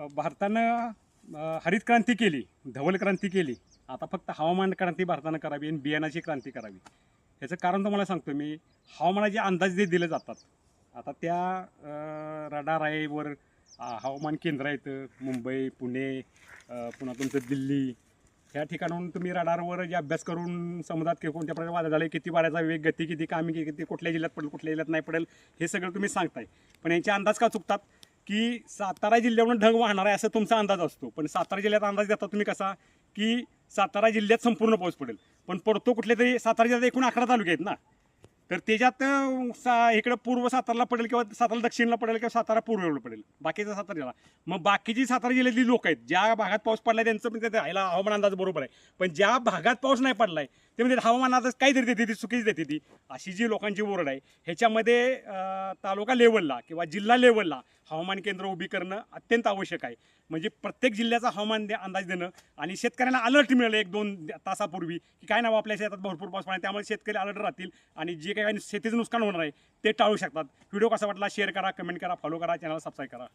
भारतानं हरित क्रांती केली, धवल क्रांती केली. आता फक्त हवामान क्रांती भारतानं करावी आणि बियाणाची क्रांती करावी. ह्याचं कारण तुम्हाला सांगतो मी. हवामानाचे अंदाज जे दिले जातात, आता त्या रडार आहे वर हवामान केंद्र आहेत मुंबई, पुणे, पुन्हा तुमचं दिल्ली, ह्या ठिकाणाहून तुम्ही रडारवर जे अभ्यास करून समुद्रात कोणत्या प्रकारे वादळ झाले, किती वाऱ्याचा वेग, गती किती, कामी किती, कुठल्या जिल्ह्यात पडेल, कुठल्या जिल्ह्यात नाही पडेल, हे सगळं तुम्ही सांगताय. पण यांचे अंदाज का चुकतात की सातारा जिल्ह्यावरून ढग वाहणार आहे असं तुमचा अंदाज असतो. पण सातारा जिल्ह्यात अंदाज देता तुम्ही कसा की सातारा जिल्ह्यात संपूर्ण पाऊस पडेल, पण पडतो कुठले तरी सातारा जिल्ह्यात एकूण 11 तालुके आहेत ना, तर त्याच्यात इकडं पूर्व साताराला पडेल किंवा सातारा दक्षिणला पडेल किंवा सातारा पूर्वेला पडेल, बाकीचा सातारा जिल्हा. मग बाकीची सातारा जिल्ह्यातली लोक आहेत ज्या भागात पाऊस पडलाय त्यांचं पण ह्याला हवामान अंदाज बरोबर आहे. पण ज्या भागात पाऊस नाही पडलाय ते म्हणजे हवामान अंदाज काहीतरी देते ती, चुकीच देते ती. अशी जी लोकांची ओरड आहे ह्याच्यामध्ये तालुका लेवलला किंवा जिल्हा लेवलला हवामान केंद्र उभी करणं अत्यंत आवश्यक आहे. म्हणजे प्रत्येक जिल्ह्याचा हवामान अंदाज देणं आणि शेतकऱ्यांना अलर्ट मिळेल 1-2 तासापूर्वी की काय नाव आपल्या शेतात भरपूर पाऊस पडणार, त्यामुळे शेतकरी अलर्ट राहतील आणि जे काही शेतीचं नुकसान होणार आहे ते टाळू शकतात. व्हिडिओ कसा वाटला शेअर करा, कमेंट करा, फॉलो करा, चॅनलला सबस्क्राईब करा.